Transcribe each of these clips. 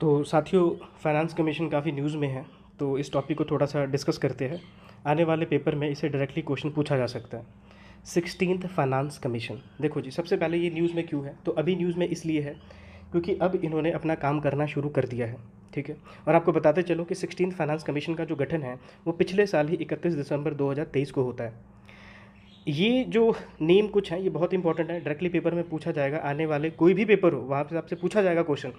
तो साथियों, finance commission काफ़ी न्यूज़ में है, तो इस टॉपिक को थोड़ा सा डिस्कस करते हैं। आने वाले पेपर में इसे डायरेक्टली क्वेश्चन पूछा जा सकता है। 16th फाइनेंस कमीशन, देखो जी, सबसे पहले ये न्यूज़ में क्यों है? तो अभी न्यूज़ में इसलिए है क्योंकि अब इन्होंने अपना काम करना शुरू कर दिया है। ठीक है, और आपको बताते चलो कि 16th फाइनेंस कमीशन का जो गठन है वो पिछले साल ही 31 दिसंबर 2023 को होता है। ये जो नेम कुछ है ये बहुत इंपॉर्टेंट है, डायरेक्टली पेपर में पूछा जाएगा। आने वाले कोई भी पेपर हो वहाँ पे आपसे पूछा जाएगा क्वेश्चन,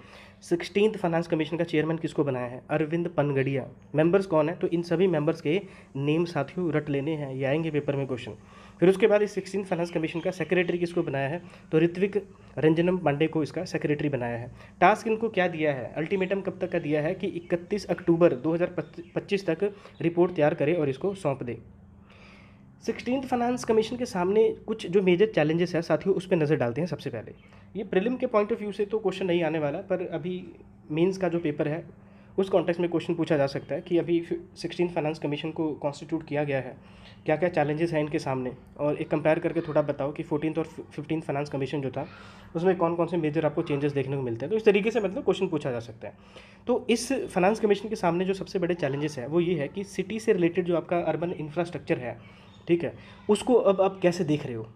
16th फाइनेंस कमीशन का चेयरमैन किसको बनाया है? अरविंद पनगड़िया। मेंबर्स कौन है? तो इन सभी मेंबर्स के नेम साथियों रट लेने हैं, ये आएंगे पेपर में क्वेश्चन। फिर उसके बाद इस 16th फाइनेंस कमीशन का सेक्रेटरी किसको बनाया है? तो ऋत्विक रंजनम पांडे को इसका सेक्रेटरी बनाया है। टास्क इनको क्या दिया है? अल्टीमेटम कब तक का दिया है कि 31 अक्टूबर 2025 तक रिपोर्ट तैयार करे और इसको सौंप दे। 16th फाइनेंस कमीशन के सामने कुछ जो मेजर चैलेंजेस है साथियों, उस पर नज़र डालते हैं। सबसे पहले ये प्रीलिम के पॉइंट ऑफ व्यू से तो क्वेश्चन नहीं आने वाला, पर अभी मेंस का जो पेपर है उस कॉन्टेक्स्ट में क्वेश्चन पूछा जा सकता है कि अभी 16th फाइनेंस कमीशन को कॉन्स्टिट्यूट किया गया है, क्या क्या चैलेंजेस हैं इनके सामने, और एक कंपेयर करके थोड़ा बताओ कि 14th और 15th फाइनेंस कमीशन जो था उसमें कौन कौन से मेजर आपको चेंजेस देखने को मिलते हैं। तो इस तरीके से मतलब क्वेश्चन पूछा जा सकता है। तो इस फाइनेंस कमीशन के सामने जो सबसे बड़े चैलेंजेस है वो ये है कि सिटी से रिलेटेड जो आपका अर्बन इंफ्रास्ट्रक्चर है, ठीक है, उसको अब आप कैसे देख रहे हो?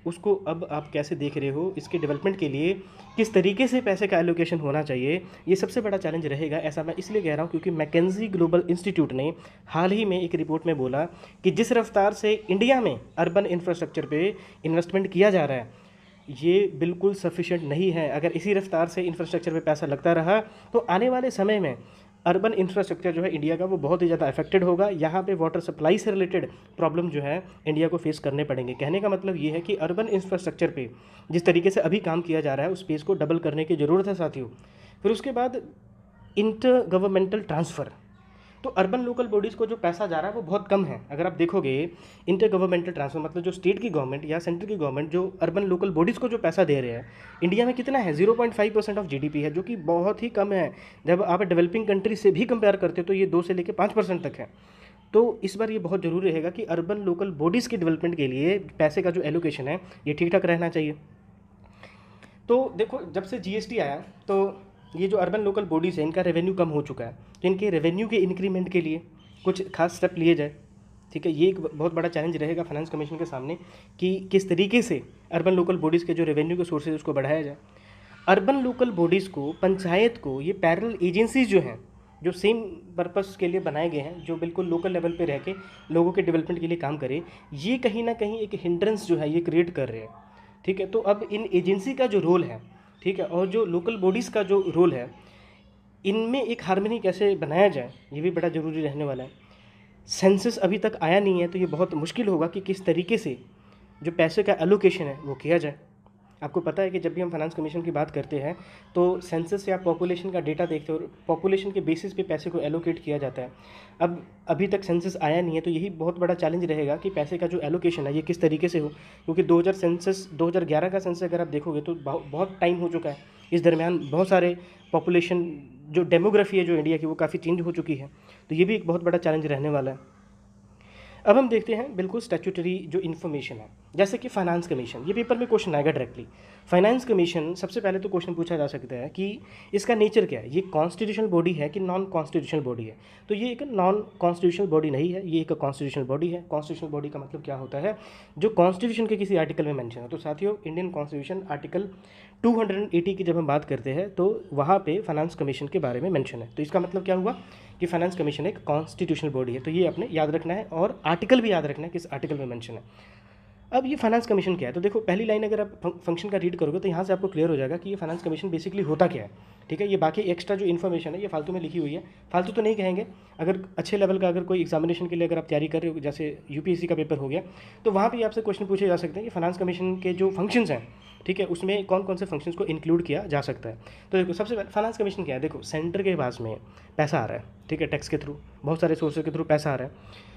उसको अब आप कैसे देख रहे हो? इसके डेवलपमेंट के लिए किस तरीके से पैसे का एलोकेशन होना चाहिए, ये सबसे बड़ा चैलेंज रहेगा। ऐसा मैं इसलिए कह रहा हूँ क्योंकि मैकेंजी ग्लोबल इंस्टीट्यूट ने हाल ही में एक रिपोर्ट में बोला कि जिस रफ्तार से इंडिया में अर्बन इंफ्रास्ट्रक्चर पे इन्वेस्टमेंट किया जा रहा है ये बिल्कुल सफिशिएंट नहीं है। अगर इसी रफ्तार से इंफ्रास्ट्रक्चर पे पैसा लगता रहा तो आने वाले समय में अर्बन इंफ्रास्ट्रक्चर जो है इंडिया का वो बहुत ही ज़्यादा अफेक्टेड होगा। यहाँ पे वाटर सप्लाई से रिलेटेड प्रॉब्लम जो है इंडिया को फेस करने पड़ेंगे। कहने का मतलब ये है कि अर्बन इंफ्रास्ट्रक्चर पे जिस तरीके से अभी काम किया जा रहा है उस स्पेस को डबल करने की ज़रूरत है साथियों। फिर उसके बाद इंटर गवर्नमेंटल ट्रांसफ़र, तो अर्बन लोकल बॉडीज़ को जो पैसा जा रहा है वो बहुत कम है। अगर आप देखोगे इंटर गवर्नमेंटल ट्रांसफर मतलब जो स्टेट की गवर्नमेंट या सेंटर की गवर्नमेंट जो अर्बन लोकल बॉडीज़ को जो पैसा दे रहे हैं, इंडिया में कितना है? 0.5% ऑफ जीडीपी है, जो कि बहुत ही कम है। जब आप डेवलपिंग कंट्री से भी कंपेयर करते हो तो ये 2 से लेकर 5% तक है। तो इस बार ये बहुत ज़रूरी रहेगा कि अर्बन लोकल बॉडीज़ के डेवलपमेंट के लिए पैसे का जो एलोकेशन है ये ठीक ठाक रहना चाहिए। तो देखो, जब से जीएसटी आया तो ये जो अर्बन लोकल बॉडीज़ है इनका रेवेन्यू कम हो चुका है, तो इनके रेवेन्यू के इंक्रीमेंट के लिए कुछ खास स्टेप लिए जाए। ठीक है, ये एक बहुत बड़ा चैलेंज रहेगा फाइनेंस कमीशन के सामने कि किस तरीके से अर्बन लोकल बॉडीज़ के जो रेवेन्यू के सोर्सेज उसको बढ़ाया जाए। अर्बन लोकल बॉडीज़ को, पंचायत को, ये पैरेलल एजेंसीज जो हैं जो सेम पर्पस के लिए बनाए गए हैं, जो बिल्कुल लोकल लेवल पे रह के लोगों के डेवलपमेंट के लिए काम करे, ये कहीं ना कहीं एक हिंड्रेंस जो है ये क्रिएट कर रहे हैं। ठीक है, तो अब इन एजेंसी का जो रोल है, ठीक है, और जो लोकल बॉडीज़ का जो रोल है, इनमें एक हार्मनी कैसे बनाया जाए ये भी बड़ा ज़रूरी रहने वाला है। सेंसस अभी तक आया नहीं है तो ये बहुत मुश्किल होगा कि किस तरीके से जो पैसे का एलोकेशन है वो किया जाए। आपको पता है कि जब भी हम फाइनेंस कमीशन की बात करते हैं तो सेंसस या पॉपुलेशन का डेटा देखते हो और पॉपुलेशन के बेसिस पे पैसे को एलोकेट किया जाता है। अब अभी तक सेंसस आया नहीं है तो यही बहुत बड़ा चैलेंज रहेगा कि पैसे का जो एलोकेशन है ये किस तरीके से हो, क्योंकि 2011 का सेंसस अगर आप देखोगे तो बहुत टाइम हो चुका है। इस दरमियान बहुत सारे पॉपुलेशन जो डेमोग्राफी है जो इंडिया की वो काफ़ी चेंज हो चुकी है, तो ये भी एक बहुत बड़ा चैलेंज रहने वाला है। अब हम देखते हैं बिल्कुल स्टैट्यूटरी जो इन्फॉर्मेशन है, जैसे कि फाइनेंस कमीशन, ये पेपर में क्वेश्चन आएगा डायरेक्टली। फाइनेंस कमीशन, सबसे पहले तो क्वेश्चन पूछा जा सकता है कि इसका नेचर क्या है, ये कॉन्स्टिट्यूशनल बॉडी है कि नॉन कॉन्स्टिट्यूशनल बॉडी है? तो ये एक नॉन कॉन्स्टिट्यूशनल बॉडी नहीं है, ये एक कॉन्स्टिट्यूशनल बॉडी है। कॉन्स्टिट्यूशनल बॉडी का मतलब क्या होता है? जो कॉन्स्टिट्यूशन के किसी आर्टिकल में मेंशन है। तो साथियों, इंडियन कॉन्स्टिट्यूशन आर्टिकल 280 की जब हम बात करते हैं तो वहाँ पे फाइनेंस कमीशन के बारे में मेंशन है। तो इसका मतलब क्या हुआ कि फाइनेंस कमीशन एक कॉन्स्टिट्यूशनल बॉडी है। तो ये आपने याद रखना है और आर्टिकल भी याद रखना है किस आर्टिकल में मेंशन है। अब ये फाइनेंस कमीशन क्या है? तो देखो, पहली लाइन अगर आप फंक्शन का रीड करोगे तो यहाँ से आपको क्लियर हो जाएगा कि ये फाइनेंस कमीशन बेसिकली होता क्या है। ठीक है, ये बाकी एक्स्ट्रा जो इन्फॉर्मेशन है ये फालतू में लिखी हुई है, फालतू तो नहीं कहेंगे। अगर अच्छे लेवल का अगर कोई एग्जामिनेशन के लिए अगर आप तैयारी कर रहे हो, जैसे यूपीएससी का पेपर हो गया, तो वहाँ भी आपसे क्वेश्चन पूछे जा सकते हैं कि फाइनेंस कमीशन के जो फंक्शंस हैं, ठीक है, उसमें कौन कौन से फंक्शंस को इंक्लूड किया जा सकता है। तो देखो, सबसे पहले फाइनेंस कमीशन क्या है? देखो, सेंटर के पास में पैसा आ रहा है, ठीक है, टैक्स के थ्रू, बहुत सारे सोर्सेज के थ्रू पैसा आ रहा है।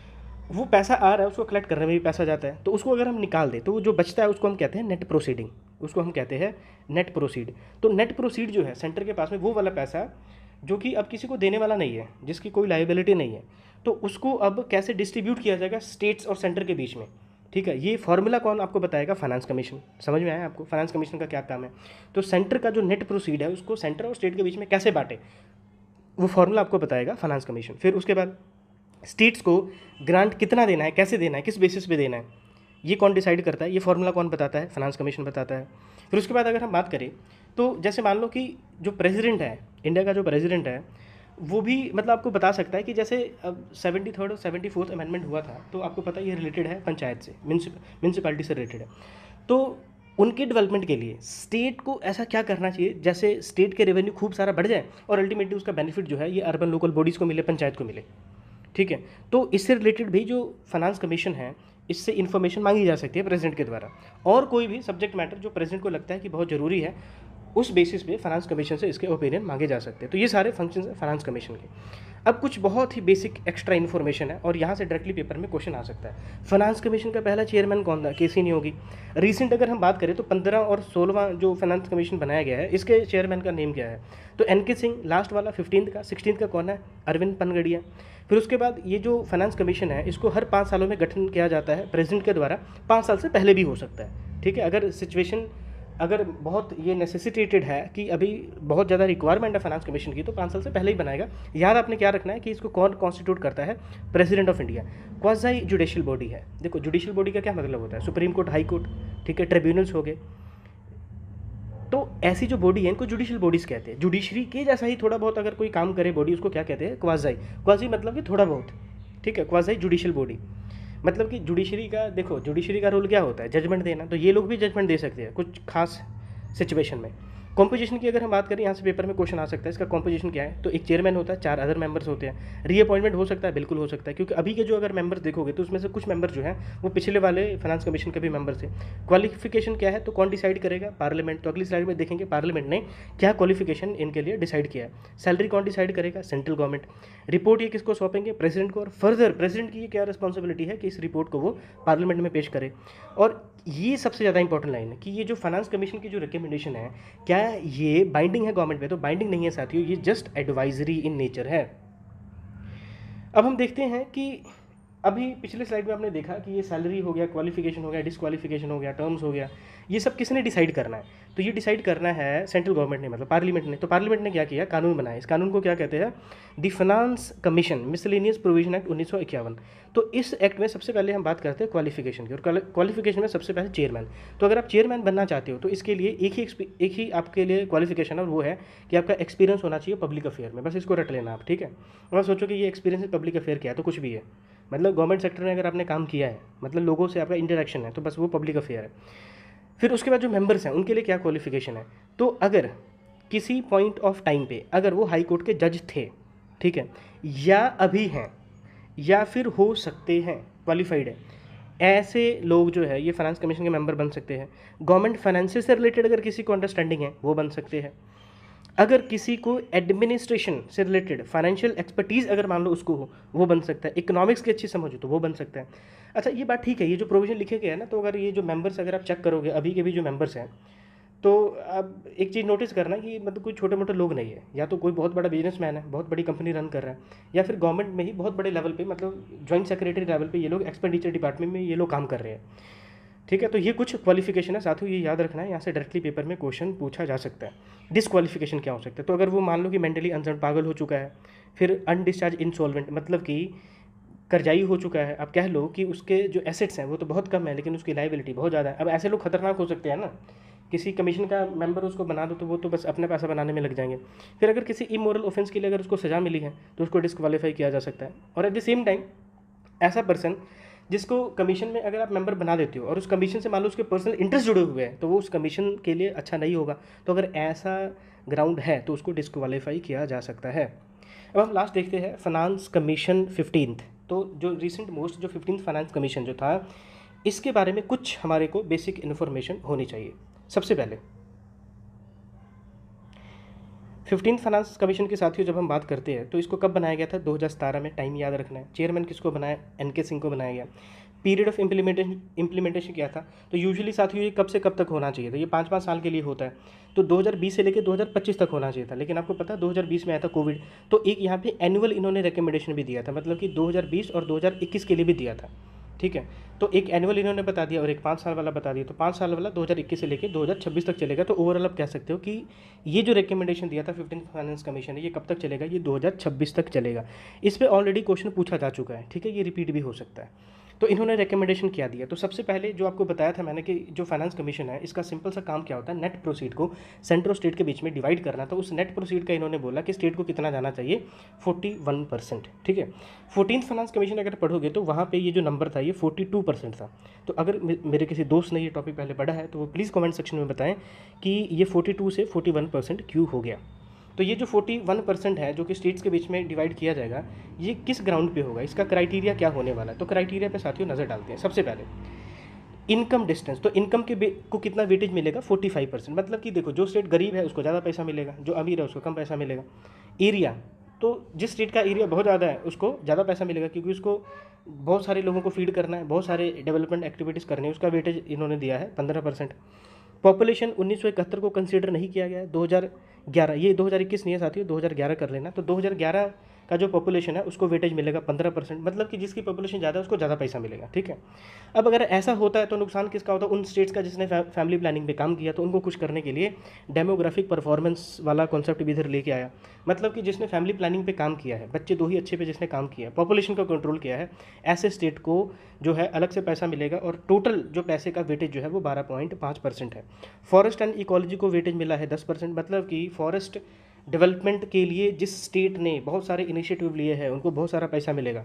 वो पैसा आ रहा है, उसको कलेक्ट करने में भी पैसा जाता है, तो उसको अगर हम निकाल दें तो वो जो बचता है उसको हम कहते हैं नेट प्रोसीडिंग, उसको हम कहते हैं नेट प्रोसीड। तो नेट प्रोसीड जो है सेंटर के पास में, वो वाला पैसा जो कि अब किसी को देने वाला नहीं है, जिसकी कोई लायबिलिटी नहीं है, तो उसको अब कैसे डिस्ट्रीब्यूट किया जाएगा स्टेट्स और सेंटर के बीच में। ठीक है। ये फॉर्मूला कौन आपको बताएगा? Finance commission. समझ में आया आपको फाइनेंस कमीशन का क्या काम है? तो सेंटर का जो नेट प्रोसीड है उसको सेंटर और स्टेट के बीच में कैसे बांटे, वो फॉर्मूला आपको बताएगा फाइनेंस कमीशन। फिर उसके बाद स्टेट्स को ग्रांट कितना देना है, कैसे देना है, किस बेसिस पे देना है, ये कौन डिसाइड करता है? ये फॉर्मूला कौन बताता है? फाइनेंस कमीशन बताता है। फिर उसके बाद अगर हम बात करें तो जैसे मान लो कि जो प्रेसिडेंट है, इंडिया का जो प्रेसिडेंट है, वो भी मतलब आपको बता सकता है कि जैसे अब 73rd और 74th अमेंडमेंट हुआ था, तो आपको पता है ये रिलेटेड है पंचायत से, म्यूनसिपैलिटी से रिलेटेड है। तो उनके डेवलपमेंट के लिए स्टेट को ऐसा क्या करना चाहिए जैसे स्टेट के रेवेन्यू खूब सारा बढ़ जाए और अल्टीमेटली उसका बेनिफिट जो है ये अर्बन लोकल बॉडीज़ को मिले, पंचायत को मिले। ठीक है। तो इससे रिलेटेड भी जो फाइनेंस कमीशन है, इससे इन्फॉर्मेशन मांगी जा सकती है प्रेसिडेंट के द्वारा, और कोई भी सब्जेक्ट मैटर जो प्रेसिडेंट को लगता है कि बहुत ज़रूरी है, उस बेसिस पे फाइनेंस कमीशन से इसके ओपिनियन मांगे जा सकते हैं। तो ये सारे फंक्शंस हैं फाइनेंस कमीशन के। अब कुछ बहुत ही बेसिक एक्स्ट्रा इन्फॉर्मेशन है और यहाँ से डायरेक्टली पेपर में क्वेश्चन आ सकता है। फाइनेंस कमीशन का पहला चेयरमैन कौन था? केसी नियोगी। रिसेंट अगर हम बात करें तो 15 और 16वां जो फाइनेंस कमीशन बनाया गया है, इसके चेयरमैन का नेम क्या है? तो एनके सिंह लास्ट वाला 15th का। 16th का कौन है? अरविंद पनगड़िया। फिर उसके बाद ये जो फाइनेंस कमीशन है इसको हर 5 सालों में गठन किया जाता है प्रेसिडेंट के द्वारा। 5 साल से पहले भी हो सकता है। ठीक है। अगर सिचुएशन अगर बहुत ये नेसेसिटेटेड है कि अभी बहुत ज़्यादा रिक्वायरमेंट है फाइनेंस कमीशन की, तो 5 साल से पहले ही बनाएगा। याद आपने क्या रखना है कि इसको कौन कॉन्स्टिट्यूट करता है? President of India. Quasi judicial body है। देखो जुडिशियल बॉडी का क्या मतलब होता है? सुप्रीम कोर्ट, हाई कोर्ट, ठीक है, ट्रिब्यूनल्स हो गए। तो ऐसी जो बॉडी है इनको जुडिशियल बॉडीज़ कहते हैं। जुडिशरी के जैसा ही थोड़ा बहुत अगर कोई काम करे बॉडी, उसको क्या कहते हैं? क्वाज़ी। क्वाज़ी मतलब कि थोड़ा बहुत, ठीक है, क्वाज़ी जुडिशियल बॉडी। मतलब कि जुडिशरी का, देखो जुडिशरी का रोल क्या होता है? जजमेंट देना। तो ये लोग भी जजमेंट दे सकते हैं कुछ खास सिचुएशन में। कॉम्पोजिशन की अगर हम बात करें, यहाँ से पेपर में क्वेश्चन आ सकता है, इसका कॉम्पोजिशन क्या है? तो एक चेयरमैन होता है, 4 अदर मेंबर्स होते हैं। रीअपॉइंटमेंट हो सकता है, बिल्कुल हो सकता है, क्योंकि अभी के जो अगर मेंबर्स देखोगे तो उसमें से कुछ मेंबर जो हैं वो पिछले वाले फाइनेंस कमीशन के भी मेंबर थे। क्वालिफिकेशन क्या है? तो कौन डिसाइड करेगा? पार्लियामेंट। तो अगली स्लाइड में देखेंगे पार्लियामेंट ने क्या क्वालिफिकेशन इनके लिए डिसाइड किया है। सैलरी कौन डिसाइड करेगा? Central government. रिपोर्ट ये किसको सौंपेंगे? प्रेसिडेंट को। और फर्दर प्रेसिडेंट की ये क्या रिस्पॉन्सिबिलिटी है कि इस रिपोर्ट को वो पार्लियामेंट में पेश करे। और ये सबसे ज़्यादा इंपॉर्टेंट लाइन है कि ये जो फाइनेंस कमीशन की जो रिकमेंडेशन है, क्या ये बाइंडिंग है गवर्नमेंट पे? तो बाइंडिंग नहीं है साथियों, ये जस्ट एडवाइजरी इन नेचर है। अब हम देखते हैं कि अभी पिछले स्लाइड में आपने देखा कि ये सैलरी हो गया, क्वालिफिकेशन हो गया, डिसक्वालिफिकेशन हो गया, टर्म्स हो गया, ये सब किसने डिसाइड करना है? तो ये डिसाइड करना है सेंट्रल गवर्नमेंट ने, मतलब पार्लियामेंट ने। तो पार्लियामेंट ने क्या किया? कानून बनाया। इस कानून को क्या कहते हैं? The finance commission miscellaneous provision act 1951। तो इस एक्ट में सबसे पहले हम बात करते हैं क्वालिफिकेशन की, और क्वालिफिकेशन में सबसे पहले चेयरमैन। तो अगर आप चेयरमैन बनना चाहते हो तो इसके लिए एक ही आपके लिए क्वालिफिकेशन है, और वो है कि आपका एक्सपीरियंस होना चाहिए पब्लिक अफेयर में। बस इसको रट लेना आप, ठीक है। और सोचो कि ये एक्सपीरियंस पब्लिक अफेयर क्या है, तो कुछ भी है, मतलब गवर्नमेंट सेक्टर में अगर आपने काम किया है, मतलब लोगों से आपका इंटरेक्शन है, तो बस वो पब्लिक अफेयर है। फिर उसके बाद जो मेंबर्स हैं उनके लिए क्या क्वालिफिकेशन है? तो अगर किसी पॉइंट ऑफ टाइम पे अगर वो हाई कोर्ट के जज थे, ठीक है, या अभी हैं, या फिर हो सकते हैं, क्वालिफाइड है, ऐसे लोग जो है ये फाइनेंस कमीशन के मेंबर बन सकते हैं। गवर्नमेंट फाइनेंसेस से रिलेटेड अगर किसी को अंडरस्टैंडिंग है वो बन सकते हैं। अगर किसी को एडमिनिस्ट्रेशन से रिलेटेड फाइनेंशियल एक्सपर्टीज़ अगर मान लो उसको हो, वो बन सकता है। इकोनॉमिक्स की अच्छी समझ हो तो वो बन सकता है। अच्छा ये बात ठीक है, ये जो प्रोविजन लिखे गए हैं ना, तो अगर ये जो मेंबर्स अगर आप चेक करोगे अभी के भी जो मेंबर्स हैं, तो अब एक चीज़ नोटिस करना कि मतलब कोई छोटे मोटे लोग नहीं है, या तो कोई बहुत बड़ा बिजनेसमैन है, बहुत बड़ी कंपनी रन कर रहा है, या फिर गवर्नमेंट में ही बहुत बड़े लेवल पे, मतलब जॉइंट सेक्रेटरी लेवल पे ये लोग, एक्सपेंडिचर डिपार्टमेंट में ये लोग काम कर रहे हैं, ठीक है। तो ये कुछ क्वालिफिकेशन है साथियों, ये याद रखना है, यहाँ से डायरेक्टली पेपर में क्वेश्चन पूछा जा सकता है। डिसक्वालिफिकेशन क्या हो सकता है? तो अगर वो मान लो कि मेंटली अनसर्ड, पागल हो चुका है, फिर अनडिस्चार्ज इंसॉल्वेंट, मतलब कि कर्जाई हो चुका है, आप कह लो कि उसके जो एसेट्स हैं वो तो बहुत कम है लेकिन उसकी लाइबिलिटी बहुत ज़्यादा है। अब ऐसे लोग खतरनाक हो सकते हैं ना, किसी कमीशन का मेंबर उसको बना दो तो वो तो बस अपने पैसा बनाने में लग जाएंगे। फिर अगर किसी इमोरल ऑफेंस के लिए अगर उसको सज़ा मिली है तो उसको डिसक्वालीफाई किया जा सकता है। और एट द सेम टाइम ऐसा पर्सन जिसको कमीशन में अगर आप मेंबर बना देते हो और उस कमीशन से मान लो उसके पर्सनल इंटरेस्ट जुड़े हुए हैं, तो वो उस कमीशन के लिए अच्छा नहीं होगा। तो अगर ऐसा ग्राउंड है तो उसको डिसक्वालीफाई किया जा सकता है। अब हम लास्ट देखते हैं फाइनेंस कमीशन 15th। तो जो रिसेंट मोस्ट जो 15th फाइनेंस कमीशन जो था, इसके बारे में कुछ हमारे को बेसिक इन्फॉर्मेशन होनी चाहिए। सबसे पहले 15th फाइनेंस कमीशन के साथियों जब हम बात करते हैं तो इसको कब बनाया गया था? 2017 में। टाइम याद रखना है। चेयरमैन किसको बनाया? एनके सिंह को बनाया गया। पीरियड ऑफ इम्प्लीमेंटेशन क्या था? तो यूजुअली साथियों ये कब से कब तक होना चाहिए था? ये 5-5 साल के लिए होता है, तो 2020 से लेकर 2025 तक होना चाहिए था। लेकिन आपको पता है 2020 में आया था कोविड, तो एक यहाँ पे एनुअल इन्होंने रिकमेंडेशन भी दिया था, मतलब कि 2020 और 2021 के लिए भी दिया था, ठीक है। तो एक एनुअल इन्होंने बता दिया और एक 5 साल वाला बता दिया। तो 5 साल वाला 2021 से लेके 2026 तक चलेगा। तो ओवरऑल आप कह सकते हो कि ये जो रिकमेंडेशन दिया था 15th फाइनेंस कमीशन ने, ये कब तक चलेगा? ये 2026 तक चलेगा। इस पे ऑलरेडी क्वेश्चन पूछा जा चुका है, ठीक है, ये रिपीट भी हो सकता है। तो इन्होंने रिकमेंडेशन क्या दिया? तो सबसे पहले जो आपको बताया था मैंने कि जो फाइनेंस कमीशन है, इसका सिंपल सा काम क्या होता है, नेट प्रोसीड को सेंटर और स्टेट के बीच में डिवाइड करना। तो उस नेट प्रोसीड का इन्होंने बोला कि स्टेट को कितना जाना चाहिए, 41%, ठीक है। 14th फाइनेंस कमीशन अगर पढ़ोगे तो वहाँ पे ये जो नंबर था ये 42% था। तो अगर मेरे किसी दोस्त ने ये टॉपिक पहले पढ़ा है तो वो प्लीज़ कमेंट सेक्शन में बताएं कि ये 42 से 41% क्यों हो गया। तो ये जो 41% है जो कि स्टेट्स के बीच में डिवाइड किया जाएगा, ये किस ग्राउंड पे होगा, इसका क्राइटेरिया क्या होने वाला है? तो क्राइटेरिया पे साथियों नज़र डालते हैं। सबसे पहले इनकम डिस्टेंस, तो इनकम के को कितना वेटेज मिलेगा? 45%। मतलब कि देखो, जो स्टेट गरीब है उसको ज़्यादा पैसा मिलेगा, जो अमीर है उसको कम पैसा मिलेगा। एरिया, तो जिस स्टेट का एरिया बहुत ज़्यादा है उसको ज़्यादा पैसा मिलेगा, क्योंकि उसको बहुत सारे लोगों को फीड करना है, बहुत सारे डेवलपमेंट एक्टिविटीज़ करनी है, उसका वेटेज इन्होंने दिया है 15%। पॉपुलेशन 1971 को कंसीडर नहीं किया गया है, 2011, ये 2021 नहीं है साथियों, 2011 कर लेना। तो 2011 का जो पॉपुलेशन है उसको वेटेज मिलेगा 15%। मतलब कि जिसकी पॉपुलेशन ज़्यादा है उसको ज़्यादा पैसा मिलेगा, ठीक है। अब अगर ऐसा होता है तो नुकसान किसका होता है? उन स्टेट्स का जिसने फैमिली प्लानिंग पे काम किया, तो उनको कुछ करने के लिए डेमोग्राफिक परफॉर्मेंस वाला कॉन्सेप्ट भी इधर लेके आया। मतलब कि जिसने फैमिली प्लानिंग पे काम किया है, बच्चे दो ही अच्छे पे जिसने काम किया है, पॉपुलेशन का कंट्रोल किया है, ऐसे स्टेट को जो है अलग से पैसा मिलेगा। और टोटल जो पैसे का वेटेज जो है वो 12.5% है। फॉरेस्ट एंड इकोलॉजी को वेटेज मिला है 10%। मतलब कि फॉरेस्ट डेवलपमेंट के लिए जिस स्टेट ने बहुत सारे इनिशिएटिव लिए हैं उनको बहुत सारा पैसा मिलेगा।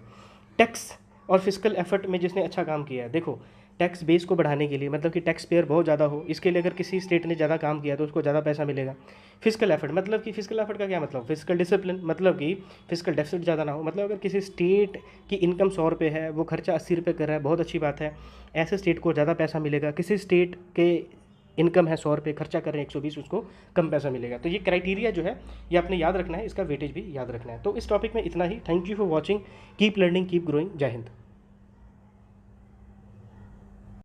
टैक्स और फिजिकल एफर्ट में जिसने अच्छा काम किया है, देखो टैक्स बेस को बढ़ाने के लिए, मतलब कि टैक्स पेयर बहुत ज़्यादा हो, इसके लिए अगर किसी स्टेट ने ज़्यादा काम किया तो उसको ज़्यादा पैसा मिलेगा। फिजिकल एफर्ट, मतलब कि फिजिकल एफर्ट का क्या मतलब? फिजिकल डिसिप्लिन, मतलब कि फिजिकल डेफिसिट ज़्यादा ना हो। मतलब अगर किसी स्टेट की इनकम 100 रुपये है, वो खर्चा 80 रुपये कर रहा है, बहुत अच्छी बात है, ऐसे स्टेट को ज़्यादा पैसा मिलेगा। किसी स्टेट के इनकम है 100 रुपये, खर्चा कर रहे हैं 120, उसको कम पैसा मिलेगा। तो ये क्राइटेरिया जो है ये आपने याद रखना है, इसका वेटेज भी याद रखना है। तो इस टॉपिक में इतना ही। Thank you for watching, keep learning, keep growing. जय हिंद।